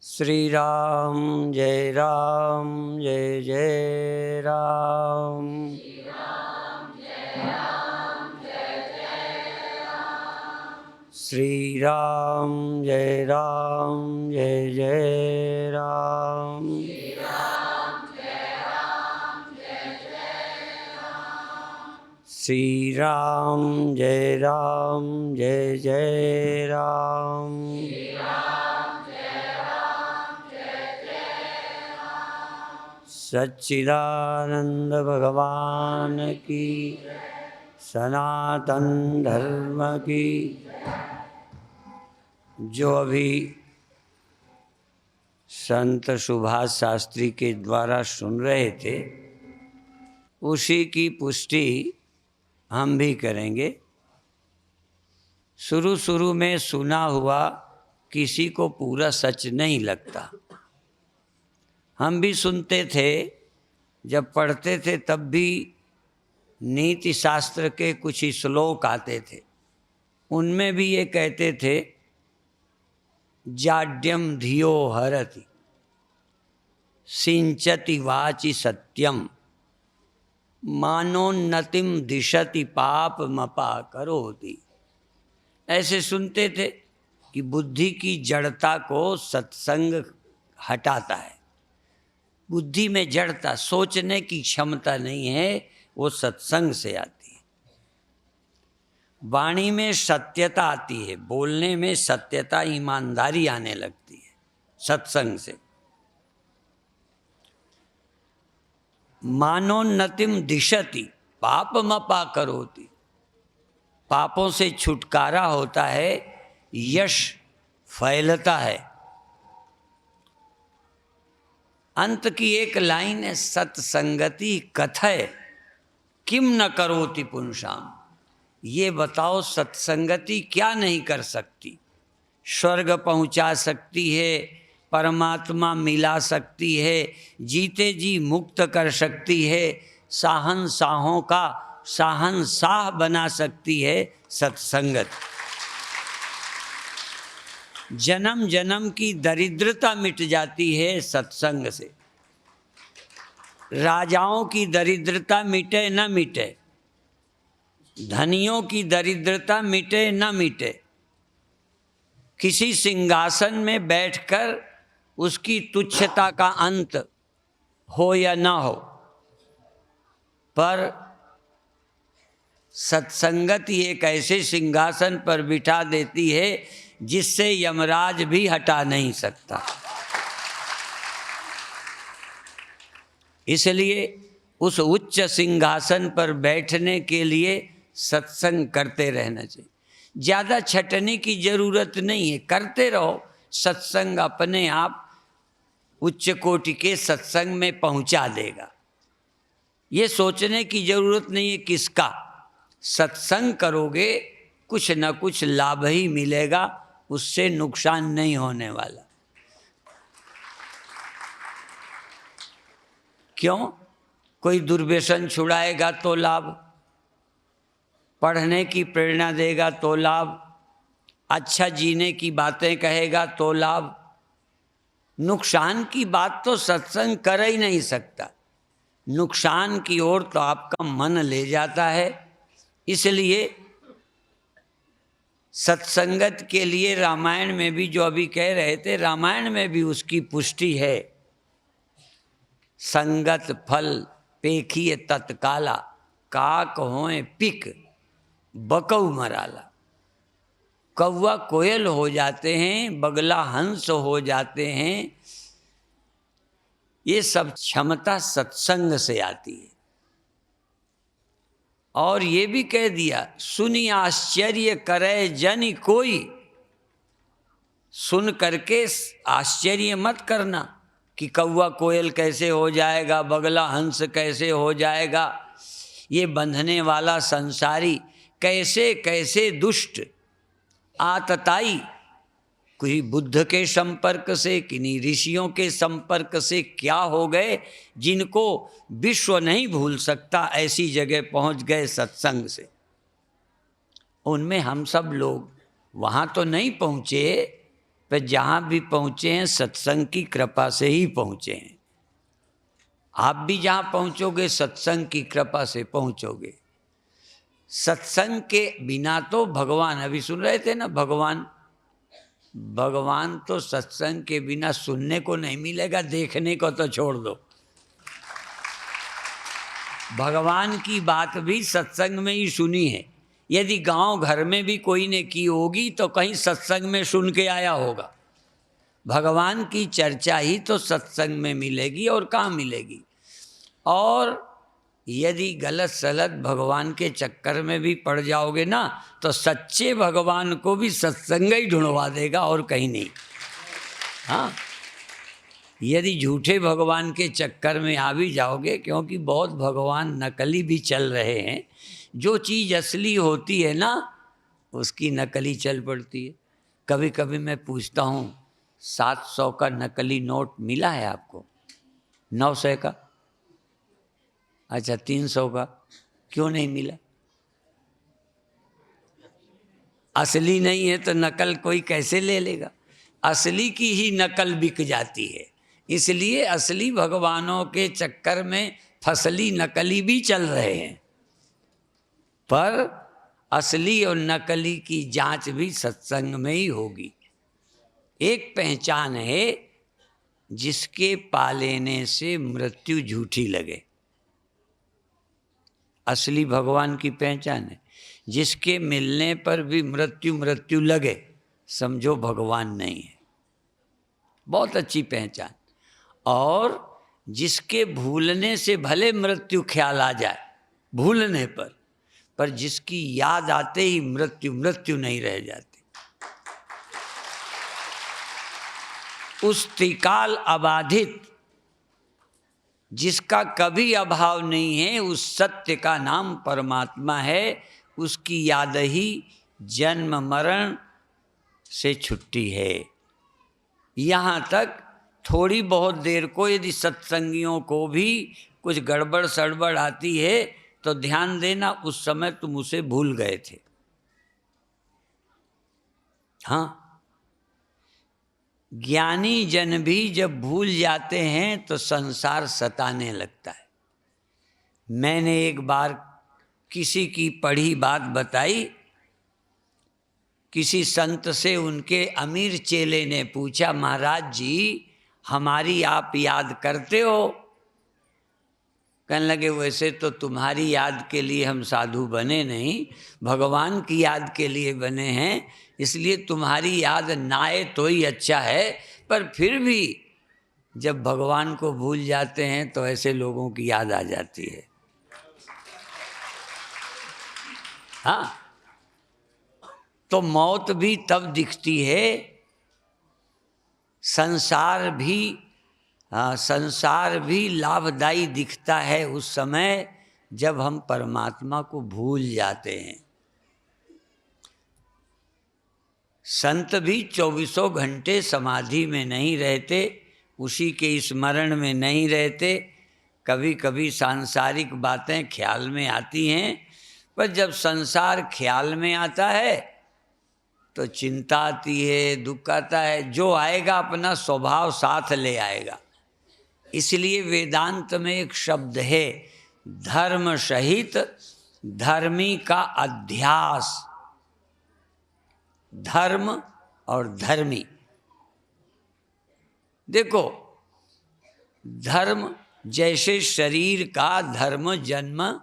श्री राम जय जय राम। श्री राम जय जय राम। श्री राम जय जय राम। सच्चिदानंद भगवान की, सनातन धर्म की। जो अभी संत सुभाष शास्त्री के द्वारा सुन रहे थे, उसी की पुष्टि हम भी करेंगे। शुरू में सुना हुआ किसी को पूरा सच नहीं लगता। हम भी सुनते थे, जब पढ़ते थे तब भी नीति शास्त्र के कुछ श्लोक आते थे। उनमें भी ये कहते थे, जाड्यम धियो हरति सिंचति वाचि सत्यम मानोन्नतिम दिशति पाप मपा करोति। ऐसे सुनते थे कि बुद्धि की जड़ता को सत्संग हटाता है। बुद्धि में जड़ता, सोचने की क्षमता नहीं है, वो सत्संग से आती है। वाणी में सत्यता आती है, बोलने में सत्यता, ईमानदारी आने लगती है सत्संग से। मानोन्नतिम दिशति पापमपा करोति। पापों से छुटकारा होता है, यश फैलता है। अंत की एक लाइन है, सत्संगति कथय किम न करोति पुंसाम। ये बताओ सत्संगति क्या नहीं कर सकती। स्वर्ग पहुंचा सकती है, परमात्मा मिला सकती है, जीते जी मुक्त कर सकती है, शाहंशाहों का शाहंशाह बना सकती है सत्संगत। जन्म जन्म की दरिद्रता मिट जाती है सत्संग से। राजाओं की दरिद्रता मिटे न मिटे, धनियों की दरिद्रता मिटे न मिटे, किसी सिंहासन में बैठकर उसकी तुच्छता का अंत हो या न हो, पर सत्संगत एक ऐसे सिंहासन पर बिठा देती है जिससे यमराज भी हटा नहीं सकता। इसलिए उस उच्च सिंहासन पर बैठने के लिए सत्संग करते रहना चाहिए। ज़्यादा छटने की जरूरत नहीं है, करते रहो। सत्संग अपने आप उच्च कोटि के सत्संग में पहुंचा देगा। ये सोचने की जरूरत नहीं है किसका। सत्संग करोगे कुछ न कुछ लाभ ही मिलेगा, उससे नुकसान नहीं होने वाला। क्यों? कोई दुर्व्यसन छुड़ाएगा तो लाभ, पढ़ने की प्रेरणा देगा तो लाभ, अच्छा जीने की बातें कहेगा तो लाभ। नुकसान की बात तो सत्संग कर ही नहीं सकता। नुकसान की ओर तो आपका मन ले जाता है। इसलिए सत्संगत के लिए रामायण में भी, जो अभी कह रहे थे, रामायण में भी उसकी पुष्टि है। संगत फल पेखिए तत्काला, काक होए पिक बकऊ मराला। कौवा कोयल हो जाते हैं, बगला हंस हो जाते हैं। ये सब क्षमता सत्संग से आती है। और ये भी कह दिया, सुनी आश्चर्य करे जन कोई। सुन करके आश्चर्य मत करना कि कौवा कोयल कैसे हो जाएगा, बगला हंस कैसे हो जाएगा। ये बंधने वाला संसारी कैसे कैसे दुष्ट आतताई, कोई बुद्ध के संपर्क से, किन्हीं ऋषियों के संपर्क से क्या हो गए, जिनको विश्व नहीं भूल सकता, ऐसी जगह पहुंच गए सत्संग से। उनमें हम सब लोग वहाँ तो नहीं पहुँचे, पर जहाँ भी पहुँचे हैं सत्संग की कृपा से ही पहुँचे हैं। आप भी जहाँ पहुँचोगे सत्संग की कृपा से पहुँचोगे। सत्संग के बिना तो भगवान, अभी सुन रहे थे ना, भगवान तो सत्संग के बिना सुनने को नहीं मिलेगा, देखने को तो छोड़ दो। भगवान की बात भी सत्संग में ही सुनी है। यदि गांव घर में भी कोई ने की होगी तो कहीं सत्संग में सुन के आया होगा। भगवान की चर्चा ही तो सत्संग में मिलेगी, और कहाँ मिलेगी। और यदि गलत सलत भगवान के चक्कर में भी पड़ जाओगे ना, तो सच्चे भगवान को भी सत्संग ही ढूंढवा देगा, और कहीं नहीं। हाँ, यदि झूठे भगवान के चक्कर में आ भी जाओगे, क्योंकि बहुत भगवान नकली भी चल रहे हैं। जो चीज़ असली होती है ना, उसकी नकली चल पड़ती है। कभी कभी मैं पूछता हूँ, 700 का नकली नोट मिला है आपको? 900 का? अच्छा, 300 का क्यों नहीं मिला? असली नहीं है तो नकल कोई कैसे ले लेगा? असली की ही नकल बिक जाती है। इसलिए असली भगवानों के चक्कर में फसली नकली भी चल रहे हैं। पर असली और नकली की जांच भी सत्संग में ही होगी। एक पहचान है जिसके पा लेने से मृत्यु झूठी लगे। असली भगवान की पहचान है, जिसके मिलने पर भी मृत्यु लगे, समझो भगवान नहीं है। बहुत अच्छी पहचान। और जिसके भूलने से भले मृत्यु ख्याल आ जाए, भूलने पर जिसकी याद आते ही मृत्यु नहीं रह जाती। उस त्रिकाल अबाधित, जिसका कभी अभाव नहीं है, उस सत्य का नाम परमात्मा है। उसकी याद ही जन्म मरण से छुट्टी है। यहाँ तक थोड़ी बहुत देर को यदि सत्संगियों को भी कुछ गड़बड़ सड़बड़ आती है तो ध्यान देना, उस समय तुम उसे भूल गए थे। हाँ, ज्ञानी जन भी जब भूल जाते हैं तो संसार सताने लगता है। मैंने एक बार किसी की पढ़ी बात बताई। किसी संत से उनके अमीर चेले ने पूछा, महाराज जी हमारी आप याद करते हो? कहने लगे, वैसे तो तुम्हारी याद के लिए हम साधु बने नहीं, भगवान की याद के लिए बने हैं। इसलिए तुम्हारी याद ना आए तो ही अच्छा है, पर फिर भी जब भगवान को भूल जाते हैं तो ऐसे लोगों की याद आ जाती है। हाँ, तो मौत भी तब दिखती है, संसार भी लाभदायी दिखता है उस समय जब हम परमात्मा को भूल जाते हैं। संत भी 24 घंटे समाधि में नहीं रहते, उसी के स्मरण में नहीं रहते। कभी कभी सांसारिक बातें ख्याल में आती हैं, पर जब संसार ख्याल में आता है तो चिंता आती है, दुख आता है। जो आएगा अपना स्वभाव साथ ले आएगा। इसलिए वेदांत में एक शब्द है, धर्म सहित धर्मी का अध्यास। धर्म और धर्मी, देखो धर्म जैसे शरीर का धर्म जन्म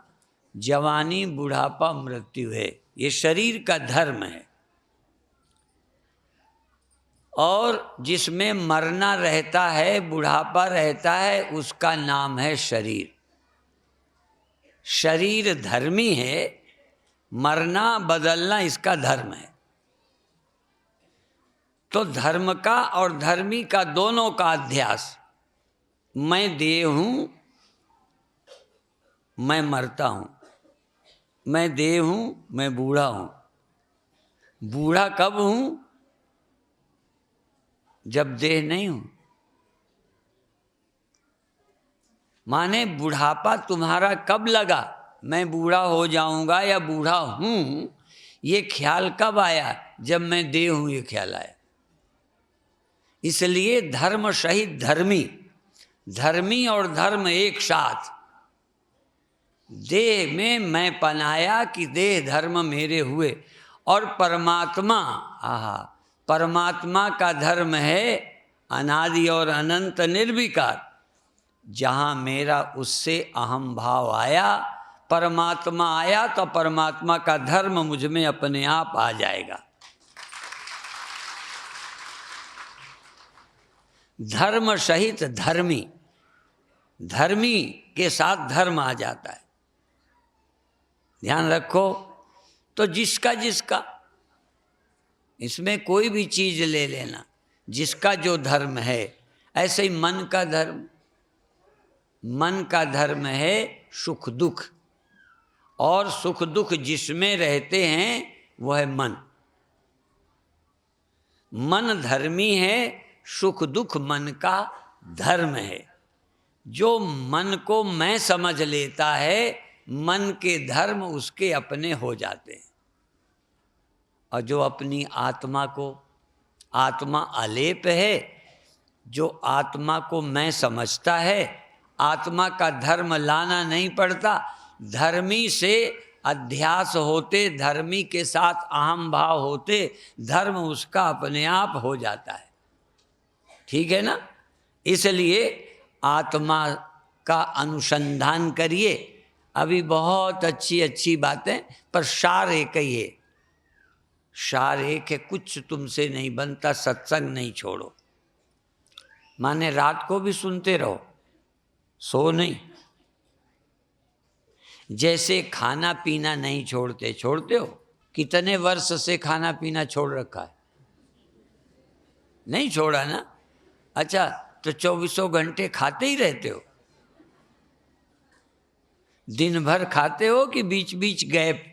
जवानी बुढ़ापा मृत्यु है, ये शरीर का धर्म है। और जिसमें मरना रहता है, बुढ़ापा रहता है, उसका नाम है शरीर। शरीर धर्मी है, मरना बदलना इसका धर्म है। तो धर्म का और धर्मी का दोनों का अध्यास। मैं देह हूं, मैं मरता हूं, मैं देह हूं, मैं बूढ़ा हूं। बूढ़ा कब हूं? जब देह नहीं हूं। माने बुढ़ापा तुम्हारा कब लगा? मैं बूढ़ा हो जाऊंगा या बूढ़ा हूं, ये ख्याल कब आया? जब मैं देह हूं, ये ख्याल आया। इसलिए धर्म सहित धर्मी, धर्मी और धर्म एक साथ। देह में मैं पनाया कि देह धर्म मेरे हुए, और परमात्मा, आहा, परमात्मा का धर्म है अनादि और अनंत निर्विकार। जहाँ मेरा उससे अहम भाव आया, परमात्मा आया, तो परमात्मा का धर्म मुझ में अपने आप आ जाएगा। धर्म सहित धर्मी, धर्मी के साथ धर्म आ जाता है। ध्यान रखो। तो जिसका जिसका, इसमें कोई भी चीज ले लेना, जिसका जो धर्म है। ऐसे ही मन का धर्म, मन का धर्म है सुख दुख, और सुख दुख जिसमें रहते हैं वह है मन। मन धर्मी है, सुख दुख मन का धर्म है। जो मन को मैं समझ लेता है, मन के धर्म उसके अपने हो जाते हैं। और जो अपनी आत्मा को, आत्मा अलेप है, जो आत्मा को मैं समझता है, आत्मा का धर्म लाना नहीं पड़ता। धर्मी से अध्यास होते, धर्मी के साथ अहम भाव होते, धर्म उसका अपने आप हो जाता है। ठीक है ना? इसलिए आत्मा का अनुसंधान करिए। अभी बहुत अच्छी अच्छी बातें, पर सार एक ही है, सार एक है। कुछ तुमसे नहीं बनता, सत्संग नहीं छोड़ो। माने रात को भी सुनते रहो, सो नहीं। जैसे खाना पीना नहीं छोड़ते, छोड़ते हो? कितने वर्ष से खाना पीना छोड़ रखा है? नहीं छोड़ा ना? अच्छा, तो 24 घंटे खाते ही रहते हो? दिन भर खाते हो कि बीच बीच गैप?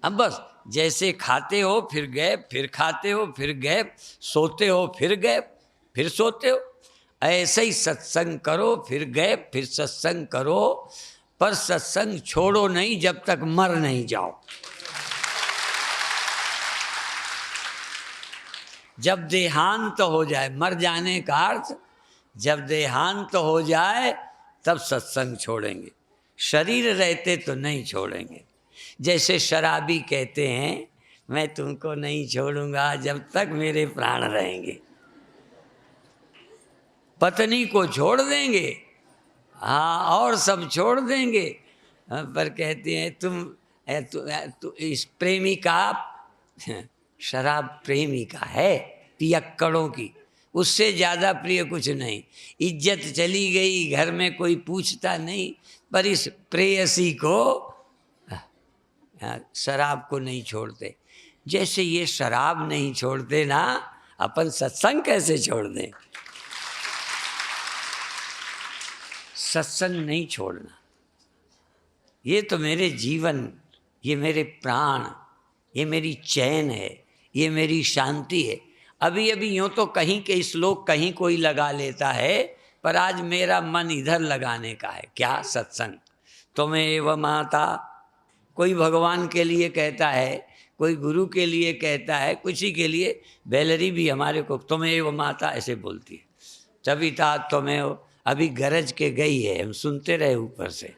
अब बस जैसे खाते हो फिर गैप, फिर खाते हो फिर गैप, सोते हो फिर गैप, फिर सोते हो। ऐसे ही सत्संग करो, फिर गैप, फिर सत्संग करो, पर सत्संग छोड़ो नहीं जब तक मर नहीं जाओ। जब देहांत हो जाए, मर जाने का अर्थ जब देहांत हो जाए तब सत्संग छोड़ेंगे। शरीर रहते तो नहीं छोड़ेंगे। जैसे शराबी कहते हैं, मैं तुमको नहीं छोड़ूंगा जब तक मेरे प्राण रहेंगे। पत्नी को छोड़ देंगे, हाँ, और सब छोड़ देंगे, पर कहते हैं तुम इस प्रेमिका, शराब प्रेमिका है पियक्कड़ों की, उससे ज़्यादा प्रिय कुछ नहीं। इज्जत चली गई, घर में कोई पूछता नहीं, पर इस प्रेयसी को, शराब को नहीं छोड़ते। जैसे ये शराब नहीं छोड़ते ना, अपन सत्संग कैसे छोड़ दें? सत्संग नहीं छोड़ना। ये तो मेरे जीवन, ये मेरे प्राण, ये मेरी चैन है, ये मेरी शांति है। अभी अभी यूँ तो कहीं के श्लोक कहीं कोई लगा लेता है, पर आज मेरा मन इधर लगाने का है। क्या? सत्संग। त्वमेव माता, कोई भगवान के लिए कहता है, कोई गुरु के लिए कहता है, किसी के लिए। बेलरी भी हमारे को त्वमेव माता ऐसे बोलती है। सविता त्वमेव, अभी गरज के गई है, हम सुनते रहे ऊपर से।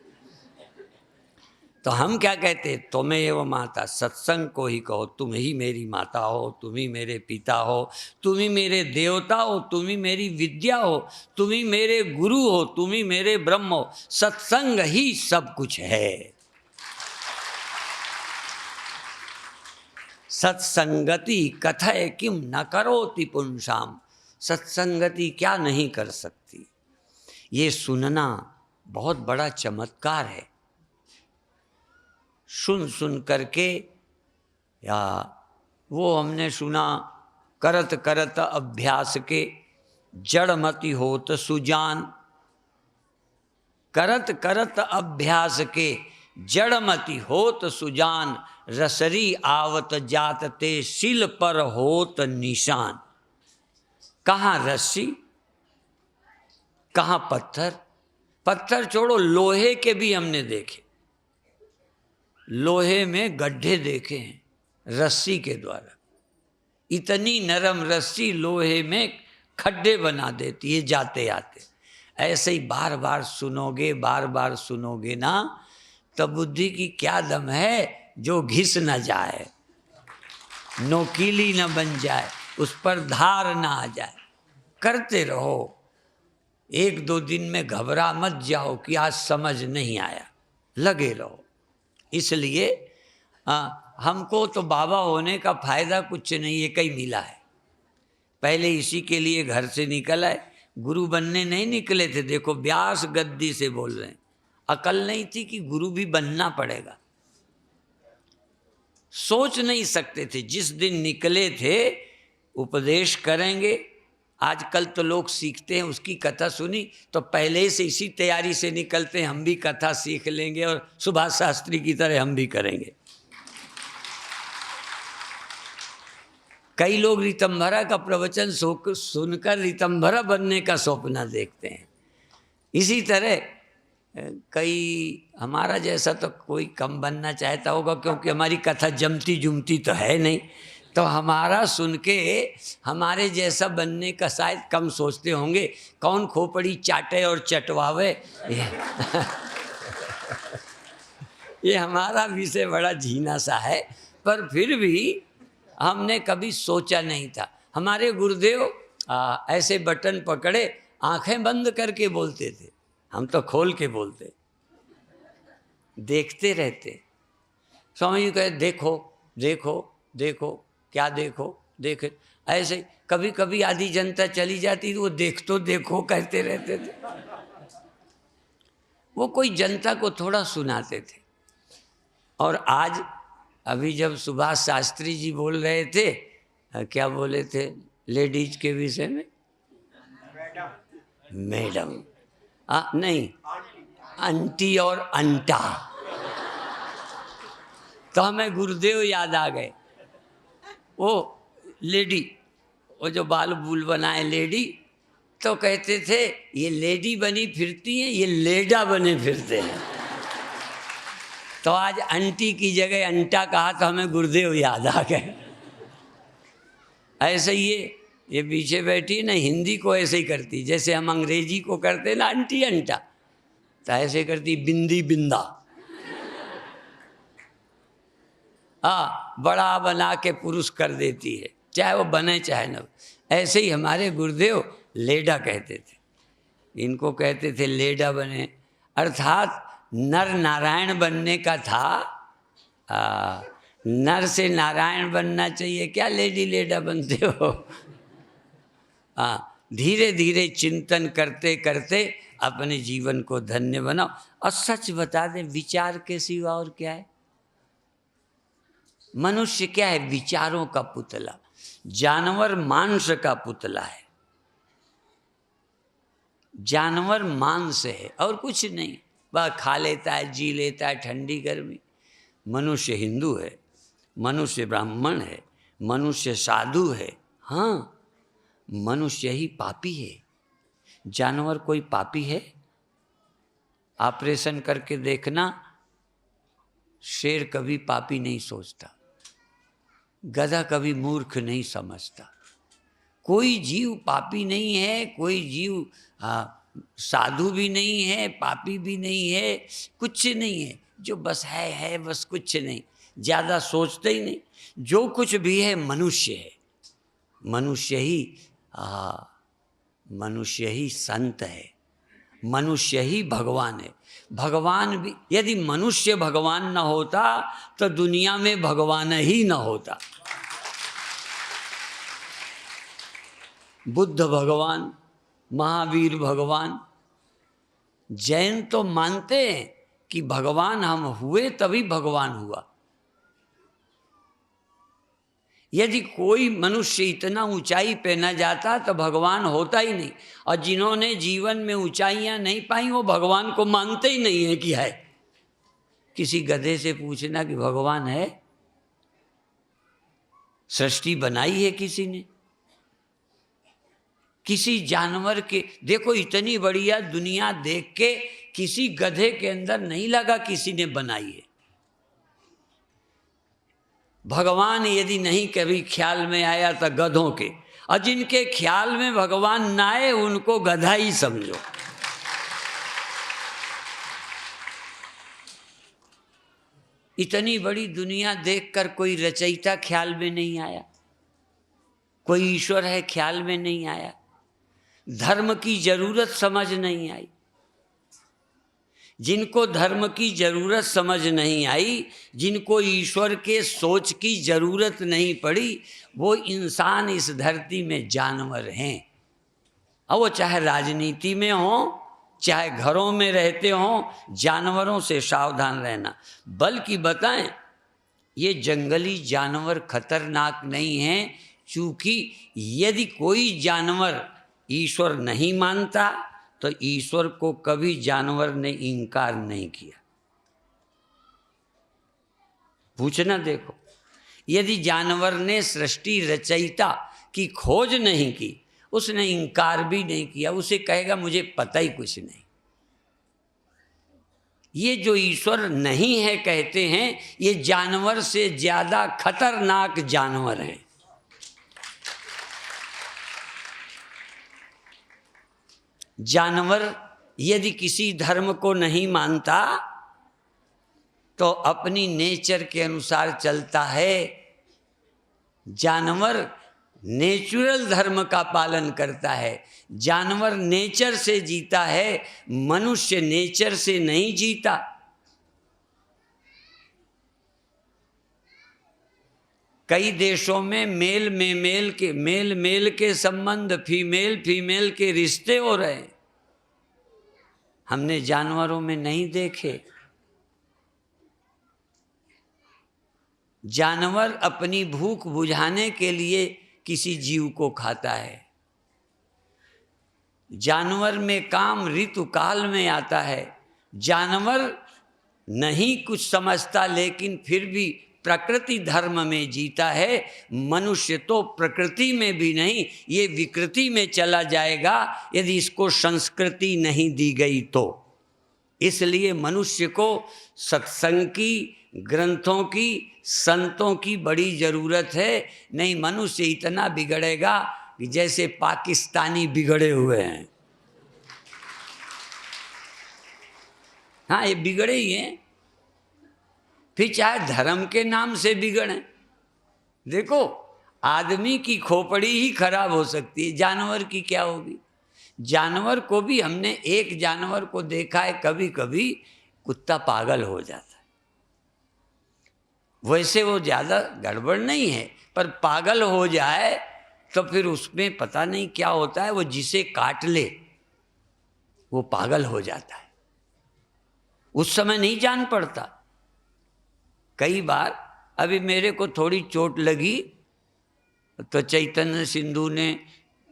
तो हम क्या कहते हैं? त्वमेव माता। सत्संग को ही कहो, तुम ही मेरी माता हो, तुम ही मेरे पिता हो, तुम ही मेरे देवता हो, तुम ही मेरी विद्या हो, तुम ही मेरे गुरु हो, तुम ही मेरे ब्रह्म हो। सत्संग ही सब कुछ है। सत्संगति कथय किम न करोति पुंसाम। सत्संगति क्या नहीं कर सकती? ये सुनना बहुत बड़ा चमत्कार है। सुन सुन करके, या वो हमने सुना, करत करत अभ्यास के जड़मति होत सुजान। करत करत अभ्यास के जड़मति होत सुजान, रसरी आवत जात ते सिल पर होत निशान। कहाँ रस्सी, कहाँ पत्थर? पत्थर छोड़ो, लोहे के भी हमने देखे, लोहे में गड्ढे देखे हैं रस्सी के द्वारा। इतनी नरम रस्सी लोहे में खड्डे बना देती है जाते आते। ऐसे ही बार बार सुनोगे ना, तब बुद्धि की क्या दम है जो घिस न जाए, नोकीली न बन जाए, उस पर धार ना आ जाए। करते रहो, एक दो दिन में घबरा मत जाओ कि आज समझ नहीं आया, लगे रहो। इसलिए हमको तो बाबा होने का फायदा कुछ नहीं, एक ही मिला है। पहले इसी के लिए घर से निकल आए, गुरु बनने नहीं निकले थे। देखो व्यास गद्दी से बोल रहे हैं, अकल नहीं थी कि गुरु भी बनना पड़ेगा। सोच नहीं सकते थे, जिस दिन निकले थे उपदेश करेंगे। आजकल तो लोग सीखते हैं, उसकी कथा सुनी तो पहले से इसी तैयारी से निकलते हैं, हम भी कथा सीख लेंगे और सुभाष शास्त्री की तरह हम भी करेंगे। कई लोग ऋतंभरा का प्रवचन सुनकर ऋतंभरा बनने का सपना देखते हैं। इसी तरह कई, हमारा जैसा तो कोई कम बनना चाहता होगा, क्योंकि हमारी कथा जमती जुमती तो है नहीं, तो हमारा सुन के हमारे जैसा बनने का शायद कम सोचते होंगे। कौन खोपड़ी चाटे और चटवावे, ये हमारा विषय बड़ा झीना सा है, पर फिर भी हमने कभी सोचा नहीं था। हमारे गुरुदेव ऐसे बटन पकड़े आंखें बंद करके बोलते थे, हम तो खोल के बोलते, देखते रहते। स्वामी जी कहे देखो देखो देखो, क्या देखो देखे। ऐसे कभी कभी आधी जनता चली जाती तो वो देखो कहते रहते थे। वो कोई जनता को थोड़ा सुनाते थे। और आज अभी जब सुभाष शास्त्री जी बोल रहे थे, क्या बोले थे लेडीज के विषय में? मैडम नहीं, आंटी और अंटा। तो हमें गुरुदेव याद आ गए। वो लेडी, वो जो बाल बूल बनाए लेडी, तो कहते थे ये लेडी बनी फिरती हैं, ये लेडा बने फिरते हैं। तो आज आंटी की जगह अंटा कहा तो हमें गुरुदेव याद आ गए। ऐसे ही ये पीछे बैठी ना, हिंदी को ऐसे ही करती, जैसे हम अंग्रेजी को करते ना आंटी अंटा, तो ऐसे करती बिंदी बिंदा। बड़ा बना के पुरुष कर देती है, चाहे वो बने चाहे न। ऐसे ही हमारे गुरुदेव लेडा कहते थे, इनको कहते थे लेडा बने, अर्थात नर नारायण बनने का था। नर से नारायण बनना चाहिए, क्या लेडी लेडा बनते हो। धीरे धीरे चिंतन करते करते अपने जीवन को धन्य बनाओ। और सच बता दें, विचार के सिवा और क्या है? मनुष्य क्या है? विचारों का पुतला। जानवर मांस का पुतला है, जानवर मांस है और कुछ नहीं, वह खा लेता है, जी लेता है, ठंडी गर्मी। मनुष्य हिंदू है, मनुष्य ब्राह्मण है, मनुष्य साधु है, हाँ मनुष्य ही पापी है। जानवर कोई पापी है? ऑपरेशन करके देखना, शेर कभी पापी नहीं सोचता, गधा कभी मूर्ख नहीं समझता। कोई जीव पापी नहीं है, कोई जीव साधु भी नहीं है, पापी भी नहीं है, कुछ नहीं है। जो बस है बस, कुछ नहीं, ज़्यादा सोचते ही नहीं। जो कुछ भी है मनुष्य है। मनुष्य ही संत है, मनुष्य ही भगवान है। भगवान भी, यदि मनुष्य भगवान न होता तो दुनिया में भगवान ही न होता। बुद्ध भगवान, महावीर भगवान। जैन तो मानते हैं कि भगवान हम हुए तभी भगवान हुआ। यदि कोई मनुष्य इतना ऊंचाई पे न जाता तो भगवान होता ही नहीं। और जिन्होंने जीवन में ऊंचाइयां नहीं पाई वो भगवान को मानते ही नहीं है कि है। किसी गधे से पूछना कि भगवान है? सृष्टि बनाई है किसी ने? किसी जानवर के, देखो इतनी बढ़िया दुनिया देख के किसी गधे के अंदर नहीं लगा किसी ने बनाई है। भगवान यदि नहीं कभी ख्याल में आया तो गधों के, और जिनके ख्याल में भगवान ना आए उनको गधा ही समझो। इतनी बड़ी दुनिया देखकर कोई रचयिता ख्याल में नहीं आया, कोई ईश्वर है ख्याल में नहीं आया, धर्म की जरूरत समझ नहीं आई। जिनको धर्म की जरूरत समझ नहीं आई, जिनको ईश्वर के सोच की जरूरत नहीं पड़ी, वो इंसान इस धरती में जानवर हैं। अब वो चाहे राजनीति में हो, चाहे घरों में रहते हों, जानवरों से सावधान रहना। बल्कि बताएं, ये जंगली जानवर खतरनाक नहीं हैं, क्योंकि यदि कोई जानवर ईश्वर नहीं मानता तो ईश्वर को कभी जानवर ने इनकार नहीं किया। पूछना देखो, यदि जानवर ने सृष्टि रचयिता की खोज नहीं की, उसने इनकार भी नहीं किया, उसे कहेगा मुझे पता ही कुछ नहीं। ये जो ईश्वर नहीं है कहते हैं, ये जानवर से ज्यादा खतरनाक जानवर हैं। जानवर यदि किसी धर्म को नहीं मानता तो अपनी नेचर के अनुसार चलता है। जानवर नेचुरल धर्म का पालन करता है, जानवर नेचर से जीता है, मनुष्य नेचर से नहीं जीता। कई देशों में मेल मेल के संबंध, फीमेल फीमेल के रिश्ते हो रहे हैं, हमने जानवरों में नहीं देखे। जानवर अपनी भूख बुझाने के लिए किसी जीव को खाता है। जानवर में काम ऋतु काल में आता है। जानवर नहीं कुछ समझता, लेकिन फिर भी प्रकृति धर्म में जीता है। मनुष्य तो प्रकृति में भी नहीं, ये विकृति में चला जाएगा यदि इसको संस्कृति नहीं दी गई तो। इसलिए मनुष्य को सत्संग की, ग्रंथों की, संतों की बड़ी जरूरत है। नहीं मनुष्य इतना बिगड़ेगा कि जैसे पाकिस्तानी बिगड़े हुए हैं। हाँ, ये बिगड़े ही हैं, फिर चाहे धर्म के नाम से बिगड़े। देखो, आदमी की खोपड़ी ही खराब हो सकती है, जानवर की क्या होगी। जानवर को भी, हमने एक जानवर को देखा है, कभी कभी कुत्ता पागल हो जाता है। वैसे वो ज़्यादा गड़बड़ नहीं है, पर पागल हो जाए तो फिर उसमें पता नहीं क्या होता है, वो जिसे काट ले वो पागल हो जाता है, उस समय नहीं जान पड़ता। कई बार अभी मेरे को थोड़ी चोट लगी तो चैतन्य सिंधु ने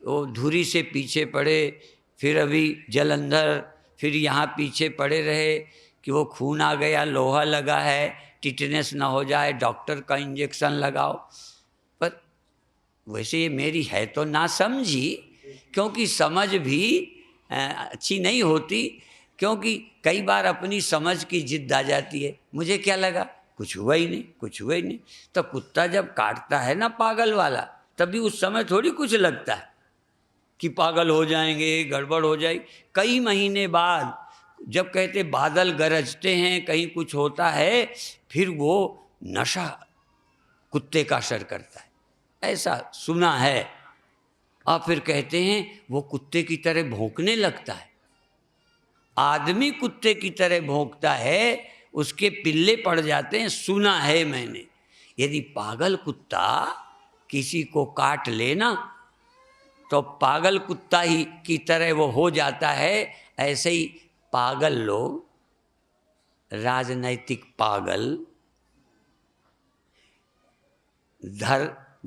वो धुरी से पीछे पड़े, फिर अभी जलंधर, फिर यहाँ पीछे पड़े रहे कि वो खून आ गया, लोहा लगा है, टिटनेस ना हो जाए, डॉक्टर का इंजेक्शन लगाओ। पर वैसे ये मेरी है तो ना समझी, क्योंकि समझ भी अच्छी नहीं होती, क्योंकि कई बार अपनी समझ की जिद आ जाती है। मुझे क्या लगा, कुछ हुआ ही नहीं, कुछ हुआ ही नहीं। तो कुत्ता जब काटता है ना पागल वाला, तभी उस समय थोड़ी कुछ लगता है कि पागल हो जाएंगे, गड़बड़ हो जाएगी। कई महीने बाद जब कहते बादल गरजते हैं, कहीं कुछ होता है, फिर वो नशा कुत्ते का असर करता है, ऐसा सुना है। और फिर कहते हैं वो कुत्ते की तरह भौंकने लगता है। आदमी कुत्ते की तरह भौंकता है, उसके पिल्ले पड़ जाते हैं, सुना है मैंने। यदि पागल कुत्ता किसी को काट लेना तो पागल कुत्ता ही की तरह वो हो जाता है। ऐसे ही पागल लोग, राजनैतिक पागल,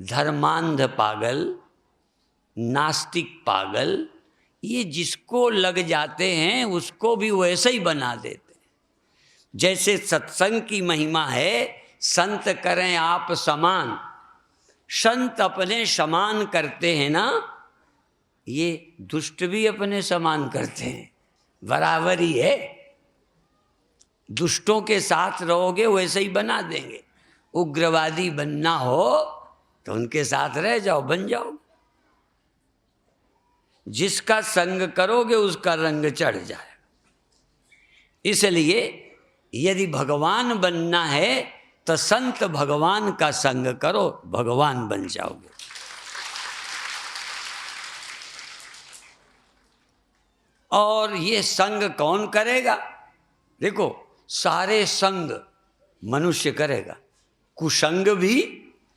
धर्मांध पागल, नास्तिक पागल, ये जिसको लग जाते हैं उसको भी वैसे ही बना देते हैं। जैसे सत्संग की महिमा है, संत करें आप समान, संत अपने समान करते हैं ना, ये दुष्ट भी अपने समान करते हैं, बराबर ही है। दुष्टों के साथ रहोगे वैसे ही बना देंगे। उग्रवादी बनना हो तो उनके साथ रह जाओ, बन जाओ। जिसका संग करोगे उसका रंग चढ़ जाए। इसलिए यदि भगवान बनना है तो संत भगवान का संग करो, भगवान बन जाओगे। और ये संग कौन करेगा? देखो, सारे संग मनुष्य करेगा, कुसंग भी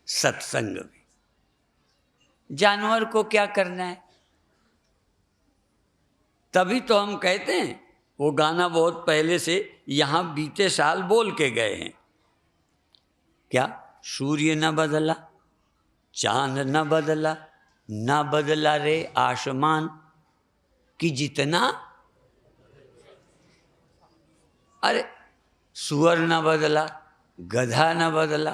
सत्संग भी। जानवर को क्या करना है? तभी तो हम कहते हैं, वो गाना बहुत पहले से यहां बीते साल बोल के गए हैं, क्या? सूर्य न बदला, चांद न बदला, न बदला रे आसमान कि जितना। अरे सुअर न बदला, गधा न बदला,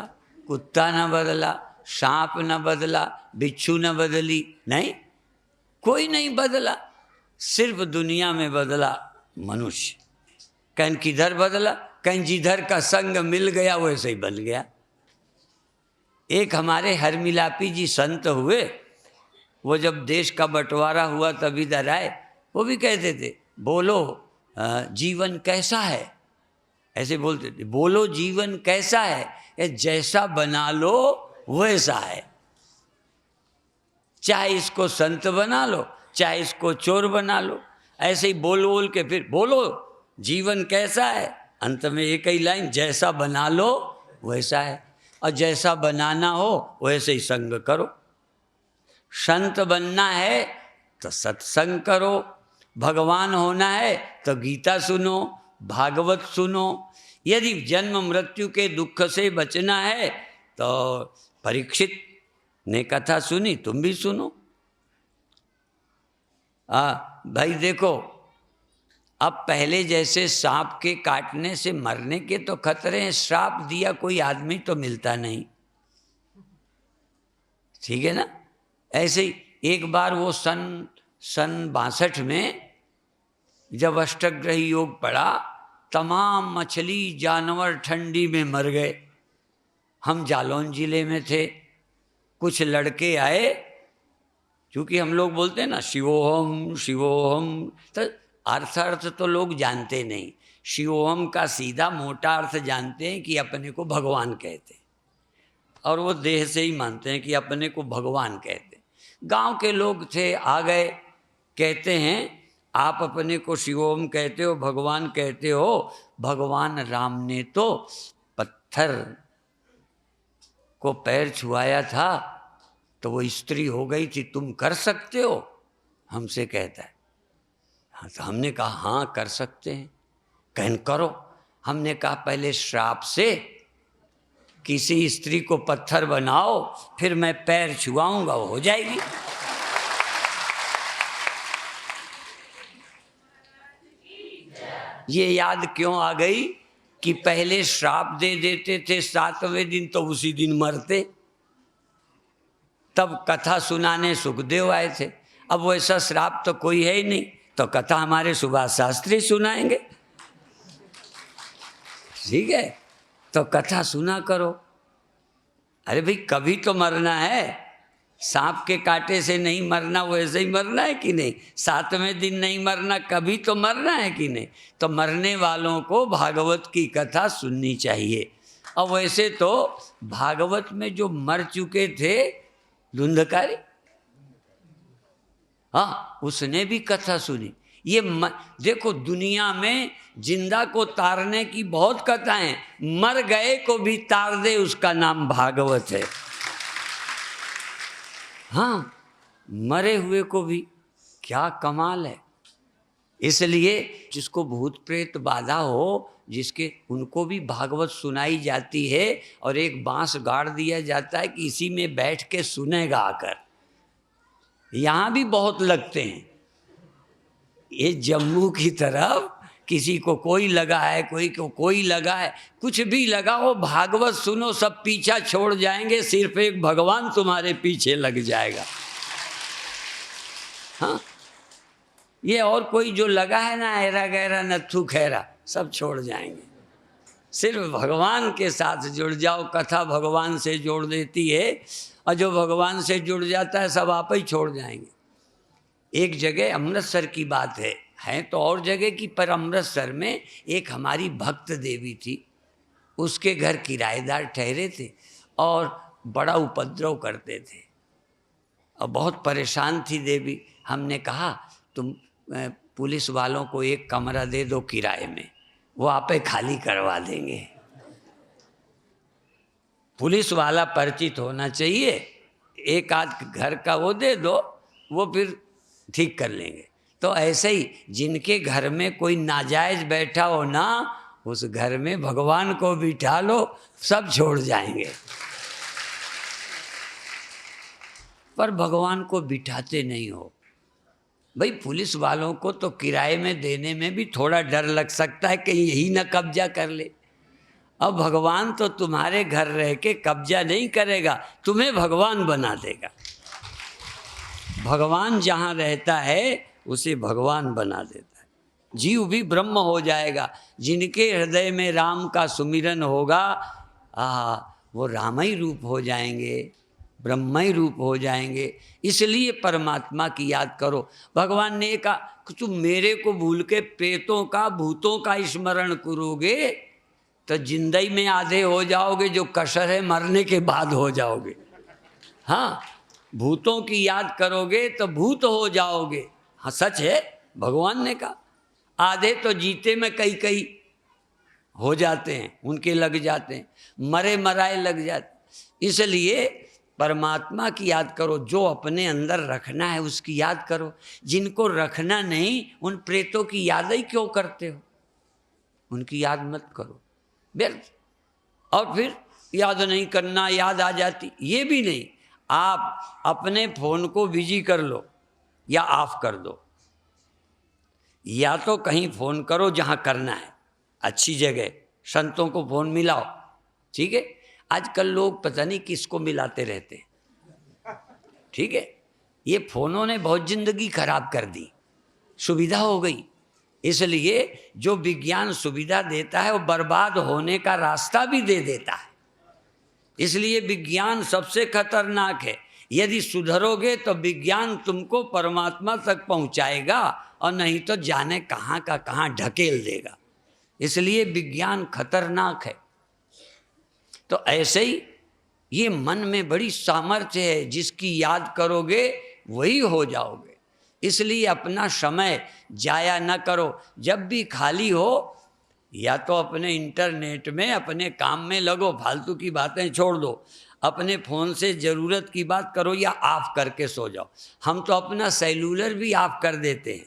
कुत्ता न बदला, सांप न बदला, बिच्छू न बदली, नहीं, कोई नहीं बदला। सिर्फ दुनिया में बदला मनुष्य। कहीं किधर बदला? कहीं जिधर का संग मिल गया वैसे ही बन गया। एक हमारे हरमिलापी जी संत हुए, वो जब देश का बंटवारा हुआ तब इधर आए, वो भी कहते थे, बोलो जीवन कैसा है, ऐसे बोलते थे, बोलो जीवन कैसा है, ये जैसा बना लो वैसा है। चाहे इसको संत बना लो, चाहे इसको चोर बना लो, ऐसे ही बोल बोल के फिर बोलो जीवन कैसा है, अंत में एक ही लाइन, जैसा बना लो वैसा है। और जैसा बनाना हो वैसे ही संग करो। संत बनना है तो सत्संग करो, भगवान होना है तो गीता सुनो, भागवत सुनो। यदि जन्म मृत्यु के दुख से बचना है तो परीक्षित ने कथा सुनी, तुम भी सुनो। भाई देखो, अब पहले जैसे सांप के काटने से मरने के तो खतरे हैं, श्राप दिया कोई आदमी तो मिलता नहीं, ठीक है ना। ऐसे ही एक बार वो सन 62 में जब अष्टग्रही योग पड़ा, तमाम मछली जानवर ठंडी में मर गए। हम जालौन जिले में थे, कुछ लड़के आए, क्योंकि हम लोग बोलते हैं ना शिवोहम शिवोहम, तो अर्थ तो लोग जानते नहीं। शिवोहम का सीधा मोटा अर्थ जानते हैं कि अपने को भगवान कहते हैं, और वो देह से ही मानते हैं कि अपने को भगवान कहते हैं। गांव के लोग थे, आ गए, कहते हैं आप अपने को शिवोहम कहते हो, भगवान कहते हो, भगवान राम ने तो पत्थर को पैर छुआया था तो वो स्त्री हो गई थी, तुम कर सकते हो? हमसे कहता है। हाँ, तो हमने कहा हाँ कर सकते हैं। कहन करो। हमने कहा पहले श्राप से किसी स्त्री को पत्थर बनाओ, फिर मैं पैर छुआऊंगा, वो हो जाएगी। ये याद क्यों आ गई कि पहले श्राप दे देते थे 7वें दिन तो उसी दिन मरते। तब कथा सुनाने सुखदेव आए थे, अब वैसा श्राप तो कोई है ही नहीं, तो कथा हमारे सुभाष शास्त्री सुनाएंगे, ठीक है। तो कथा सुना करो। अरे भाई कभी तो मरना है, सांप के कांटे से नहीं मरना, वैसे ही मरना है कि नहीं, 7वें दिन नहीं मरना, कभी तो मरना है कि नहीं। तो मरने वालों को भागवत की कथा सुननी चाहिए। और वैसे तो भागवत में जो मर चुके थे, धुंधकारी, हाँ, उसने भी कथा सुनी। ये देखो, दुनिया में जिंदा को तारने की बहुत कथाएं, मर गए को भी तार दे उसका नाम भागवत है। हाँ, मरे हुए को भी, क्या कमाल है। इसलिए जिसको भूत प्रेत बाधा हो, जिसके, उनको भी भागवत सुनाई जाती है, और एक बांस गाड़ दिया जाता है कि इसी में बैठ के सुनेगा आकर। यहाँ भी बहुत लगते हैं, ये जम्मू की तरफ किसी को कोई लगा है, कोई को कोई लगा है, कुछ भी लगा हो, भागवत सुनो, सब पीछा छोड़ जाएंगे, सिर्फ एक भगवान तुम्हारे पीछे लग जाएगा। हाँ, ये और कोई जो लगा है ना, ऐरा गैरा नत्थु खैरा, सब छोड़ जाएंगे। सिर्फ भगवान के साथ जुड़ जाओ। कथा भगवान से जोड़ देती है, और जो भगवान से जुड़ जाता है सब आप ही छोड़ जाएंगे। एक जगह अमृतसर की बात है तो और जगह की, पर अमृतसर में एक हमारी भक्त देवी थी, उसके घर किराएदार ठहरे थे और बड़ा उपद्रव करते थे और बहुत परेशान थी देवी। हमने कहा तुम पुलिस वालों को एक कमरा दे दो किराए में, वो आपे खाली करवा देंगे। पुलिस वाला परिचित होना चाहिए, एक आध घर का वो दे दो, वो फिर ठीक कर लेंगे। तो ऐसे ही जिनके घर में कोई नाजायज बैठा हो ना, उस घर में भगवान को बिठा लो, सब छोड़ जाएंगे। पर भगवान को बिठाते नहीं हो। भाई पुलिस वालों को तो किराए में देने में भी थोड़ा डर लग सकता है कि यही ना कब्जा कर ले। अब भगवान तो तुम्हारे घर रह के कब्जा नहीं करेगा, तुम्हें भगवान बना देगा। भगवान जहाँ रहता है उसे भगवान बना देता है। जीव भी ब्रह्म हो जाएगा। जिनके हृदय में राम का सुमिरन होगा, वो रामई रूप हो जाएंगे, ब्रह्मई रूप हो जाएंगे। इसलिए परमात्मा की याद करो। भगवान ने कहा कि तुम मेरे को भूल के प्रेतों का, भूतों का स्मरण करोगे तो जिंदगी में आधे हो जाओगे, जो कसर है मरने के बाद हो जाओगे। हाँ, भूतों की याद करोगे तो भूत हो जाओगे। हाँ सच है, भगवान ने कहा। आधे तो जीते में कई कई हो जाते हैं, उनके लग जाते हैं, मरे मराए लग जाते। इसलिए परमात्मा की याद करो। जो अपने अंदर रखना है उसकी याद करो। जिनको रखना नहीं, उन प्रेतों की याद ही क्यों करते हो? उनकी याद मत करो व्यर्थ। और फिर याद नहीं करना, याद आ जाती, ये भी नहीं। आप अपने फोन को बिजी कर लो या ऑफ कर दो, या तो कहीं फोन करो जहां करना है, अच्छी जगह, संतों को फोन मिलाओ, ठीक है। आजकल लोग पता नहीं किसको मिलाते रहते हैं, ठीक है। ये फोनों ने बहुत जिंदगी खराब कर दी, सुविधा हो गई। इसलिए जो विज्ञान सुविधा देता है वो बर्बाद होने का रास्ता भी दे देता है। इसलिए विज्ञान सबसे खतरनाक है। यदि सुधरोगे तो विज्ञान तुमको परमात्मा तक पहुंचाएगा, और नहीं तो जाने कहाँ का कहाँ ढकेल देगा। इसलिए विज्ञान खतरनाक है। तो ऐसे ही ये मन में बड़ी सामर्थ्य है, जिसकी याद करोगे वही हो जाओगे। इसलिए अपना समय जाया न करो। जब भी खाली हो, या तो अपने इंटरनेट में अपने काम में लगो, फालतू की बातें छोड़ दो, अपने फ़ोन से ज़रूरत की बात करो या ऑफ करके सो जाओ। हम तो अपना सेलुलर भी ऑफ कर देते हैं।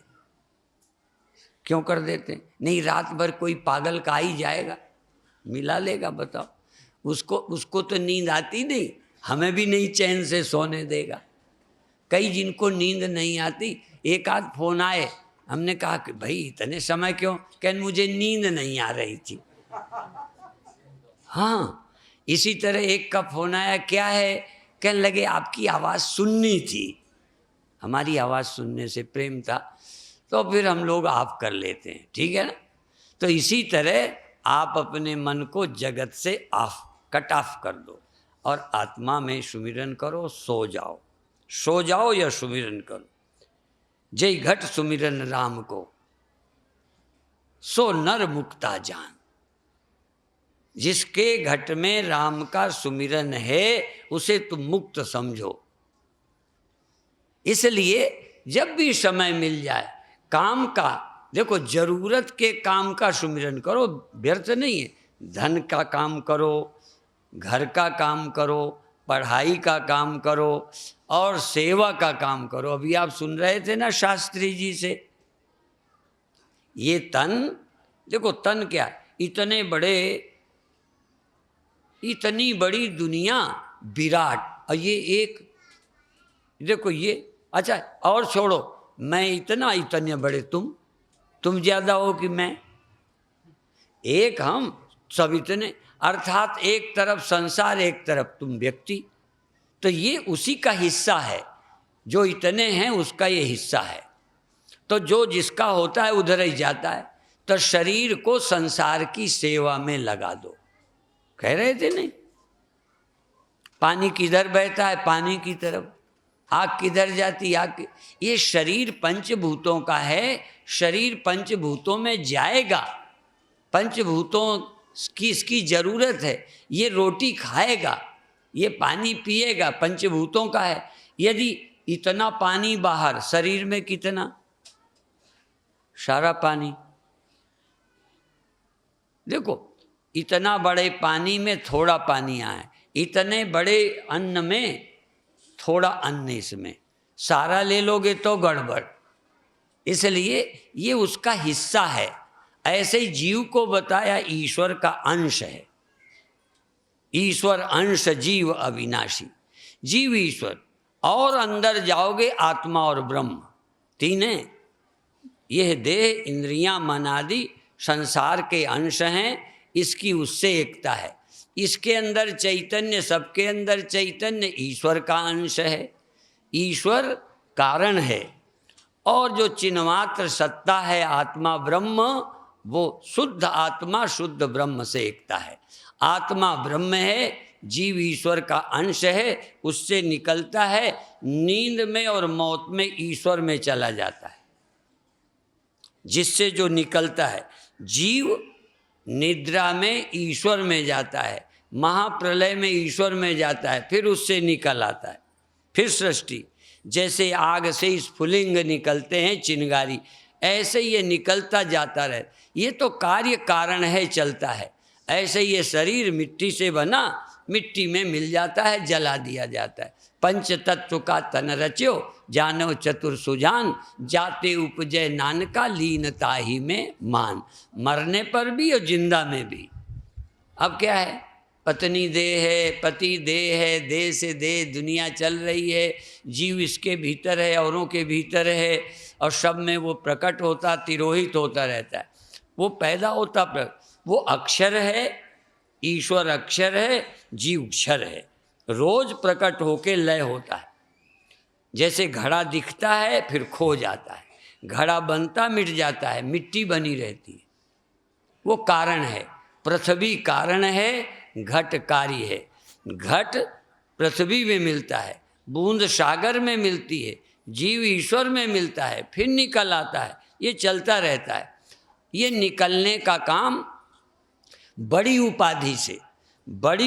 क्यों कर देते हैं? नहीं, रात भर कोई पागल का ही जाएगा, मिला लेगा, बताओ। उसको तो नींद आती नहीं, हमें भी नहीं चैन से सोने देगा। कई जिनको नींद नहीं आती, एक आध फोन आए, हमने कहा कि भाई इतने समय क्यों? कहने मुझे नींद नहीं आ रही थी। हाँ, इसी तरह एक का फोन आया, क्या है? कहने लगे आपकी आवाज़ सुननी थी। हमारी आवाज़ सुनने से प्रेम था, तो फिर हम लोग ऑफ कर लेते हैं, ठीक है ना। तो इसी तरह आप अपने मन को जगत से कट ऑफ कर दो और आत्मा में सुमिरन करो। सो जाओ या सुमिरन करो। जय घट सुमिरन राम को, सो नर मुक्ता जान। जिसके घट में राम का सुमिरन है उसे तुम मुक्त समझो। इसलिए जब भी समय मिल जाए, काम का देखो, जरूरत के काम का सुमिरन करो, व्यर्थ नहीं है। धन का काम करो, घर का काम करो, पढ़ाई का काम करो और सेवा का काम करो। अभी आप सुन रहे थे ना शास्त्री जी से, ये तन देखो, तन क्या, इतनी बड़ी दुनिया विराट, और ये एक देखो ये, अच्छा और छोड़ो, मैं इतने बड़े, तुम ज्यादा हो कि मैं, एक हम सब इतने, अर्थात एक तरफ संसार, एक तरफ तुम व्यक्ति। तो ये उसी का हिस्सा है, जो इतने हैं उसका ये हिस्सा है। तो जो जिसका होता है उधर ही जाता है। तो तो शरीर को संसार की सेवा में लगा दो। कह रहे थे नहीं, पानी किधर बहता है, पानी की तरफ। आग किधर जाती, आग। ये शरीर पंचभूतों का है, शरीर पंचभूतों में जाएगा, पंचभूतों की इसकी जरूरत है। ये रोटी खाएगा, ये पानी पिएगा, पंचभूतों का है। यदि इतना पानी बाहर, शरीर में कितना, सारा पानी। देखो, इतना बड़े पानी में थोड़ा पानी आए, इतने बड़े अन्न में थोड़ा अन्न, इसमें सारा ले लोगे तो गड़बड़। इसलिए ये उसका हिस्सा है। ऐसे ही जीव को बताया ईश्वर का अंश है। ईश्वर अंश जीव अविनाशी, जीव ईश्वर। और अंदर जाओगे आत्मा और ब्रह्म, तीन। यह देह इंद्रियां मन आदि संसार के अंश हैं, इसकी उससे एकता है। इसके अंदर चैतन्य, सबके अंदर चैतन्य ईश्वर का अंश है। ईश्वर कारण है, और जो चिन्मात्र सत्ता है आत्मा ब्रह्म, वो शुद्ध आत्मा शुद्ध ब्रह्म से एकता है। आत्मा ब्रह्म है, जीव ईश्वर का अंश है, उससे निकलता है। नींद में और मौत में ईश्वर में चला जाता है। जिससे जो निकलता है, जीव निद्रा में ईश्वर में जाता है, महाप्रलय में ईश्वर में जाता है, फिर उससे निकल आता है, फिर सृष्टि। जैसे आग से स्फुलिंग निकलते हैं चिंगारी, ऐसे ये निकलता जाता रहे। ये तो कार्य कारण है, चलता है। ऐसे ये शरीर मिट्टी से बना, मिट्टी में मिल जाता है, जला दिया जाता है। पंच तत्व का तन रच्यो, जानो चतुर सुजान, जाते उपजय नानका, लीनता ही में मान। मरने पर भी और जिंदा में भी। अब क्या है, पत्नी देह है, पति देह है, देह से देह दुनिया चल रही है। जीव इसके भीतर है, औरों के भीतर है, और सब में वो प्रकट होता, तिरोहित होता रहता है। वो पैदा होता, वो अक्षर है, ईश्वर अक्षर है, जीव अक्षर है। रोज प्रकट होके लय होता है। जैसे घड़ा दिखता है फिर खो जाता है, घड़ा बनता मिट जाता है, मिट्टी बनी रहती है। वो कारण है। पृथ्वी कारण है, घट कार्य है। घट पृथ्वी में मिलता है, बूंद सागर में मिलती है, जीव ईश्वर में मिलता है, फिर निकल आता है। ये चलता रहता है। ये निकलने का काम बड़ी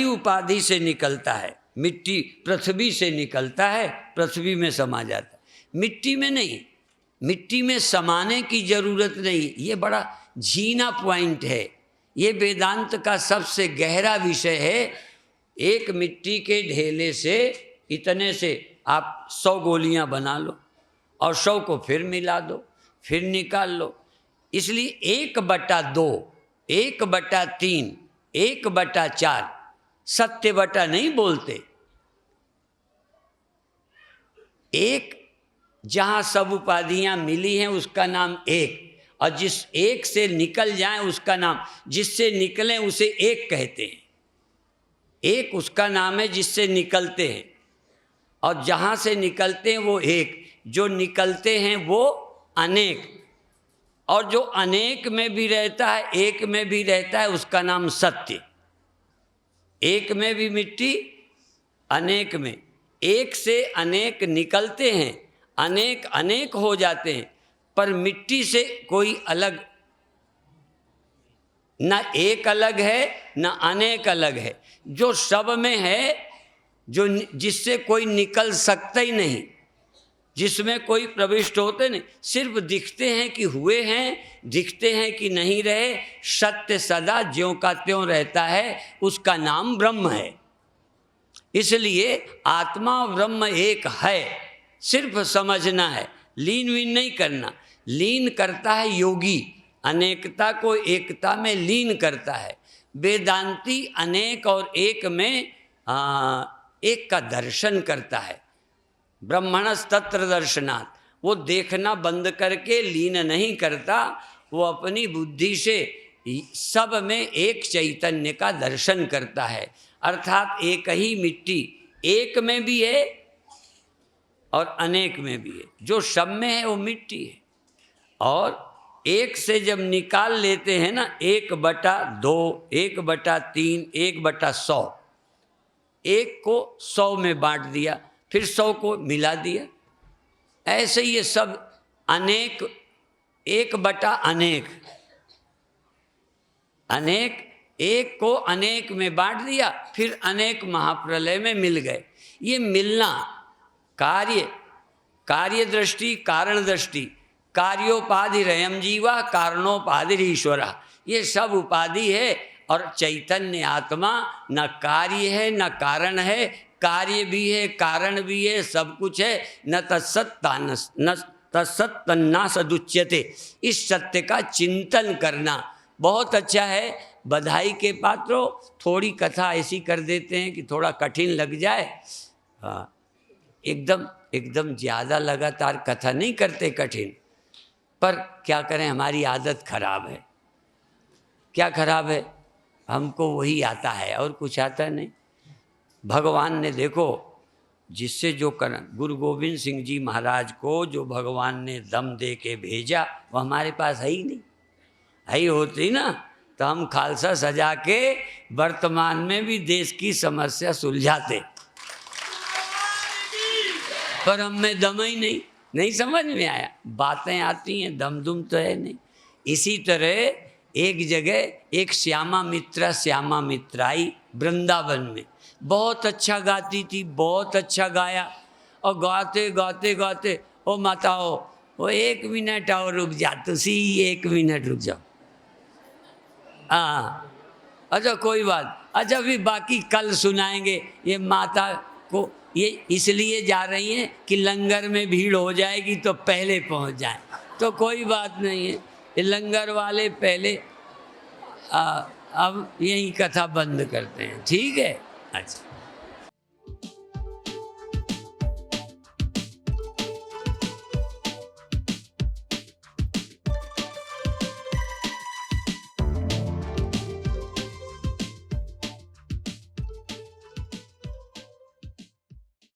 उपाधि से निकलता है। मिट्टी पृथ्वी से निकलता है, पृथ्वी में समा जाता है, मिट्टी में नहीं। मिट्टी में समाने की जरूरत नहीं। ये बड़ा झीना पॉइंट है। ये वेदांत का सबसे गहरा विषय है। एक मिट्टी के ढेले से, इतने से आप 100 गोलियां बना लो, और 100 को फिर मिला दो, फिर निकाल लो। इसलिए 1/2, 1/3, 1/4 सत्य बटा नहीं बोलते। एक, जहां सब उपाधियां मिली हैं उसका नाम एक, और जिस एक से निकल जाए उसका नाम, जिससे निकलें उसे एक कहते हैं। एक उसका नाम है जिससे निकलते हैं, और जहां से निकलते हैं वो एक, जो निकलते हैं वो अनेक, और जो अनेक में भी रहता है, एक में भी रहता है, उसका नाम सत्य। एक में भी मिट्टी, अनेक में। एक से अनेक निकलते हैं, अनेक अनेक हो जाते हैं, पर मिट्टी से कोई अलग ना, एक अलग है ना अनेक अलग है। जो सब में है, जो जिससे कोई निकल सकता ही नहीं, जिसमें कोई प्रविष्ट होते नहीं, सिर्फ दिखते हैं कि हुए हैं, दिखते हैं कि नहीं रहे। सत्य सदा ज्यों का त्यों रहता है, उसका नाम ब्रह्म है। इसलिए आत्मा ब्रह्म एक है, सिर्फ समझना है, लीन वीन नहीं करना। लीन करता है योगी, अनेकता को एकता में लीन करता है। वेदांती अनेक और एक में एक का दर्शन करता है। ब्रह्मणस तत्र दर्शनात्, वो देखना बंद करके लीन नहीं करता, वो अपनी बुद्धि से सब में एक चैतन्य का दर्शन करता है। अर्थात एक ही मिट्टी एक में भी है और अनेक में भी है। जो सब में है वो मिट्टी है, और एक से जब निकाल लेते हैं ना 1/2, 1/3, 1/100, एक को 100 में बांट दिया, फिर 100 को मिला दिया। ऐसे ये सब अनेक, 1/अनेक, अनेक, एक को अनेक में बांट दिया, फिर अनेक महाप्रलय में मिल गए। ये मिलना कार्य दृष्टि, कारण दृष्टि, कार्योपाधिरयम जीवा, कारणोपाधिरीश्वरा, ये सब उपाधि है। और चैतन्य आत्मा न कार्य है न कारण है, कार्य भी है कारण भी है, सब कुछ है। न तत्सत्तन्ना सदुच्यते, इस सत्य का चिंतन करना बहुत अच्छा है। बधाई के पात्रों, थोड़ी कथा ऐसी कर देते हैं कि थोड़ा कठिन लग जाए। हाँ, एकदम ज़्यादा लगातार कथा नहीं करते कठिन, पर क्या करें, हमारी आदत खराब है। क्या खराब है? हमको वही आता है और कुछ आता नहीं। भगवान ने देखो जिससे जो कर, गुरु गोविंद सिंह जी महाराज को जो भगवान ने दम दे के भेजा, वो हमारे पास है ही नहीं। है ही होती ना तो हम खालसा सजा के वर्तमान में भी देश की समस्या सुलझाते, पर हम में दम ही नहीं समझ में आया। बातें आती हैं, दम दुम तो है नहीं। इसी तरह एक जगह एक श्यामा मित्रा आई वृंदावन में, बहुत अच्छा गाती थी, बहुत अच्छा गाया। और गाते गाते गाते ओ माता ओ 1 मिनट और रुक जा, तुसी 1 मिनट रुक जाओ। हाँ अच्छा कोई बात, अच्छा फिर बाकी कल सुनाएंगे। ये माता को ये इसलिए जा रही हैं कि लंगर में भीड़ हो जाएगी तो पहले पहुंच जाएं, तो कोई बात नहीं है। ये लंगर वाले पहले अब यही कथा बंद करते हैं, ठीक है? अच्छा।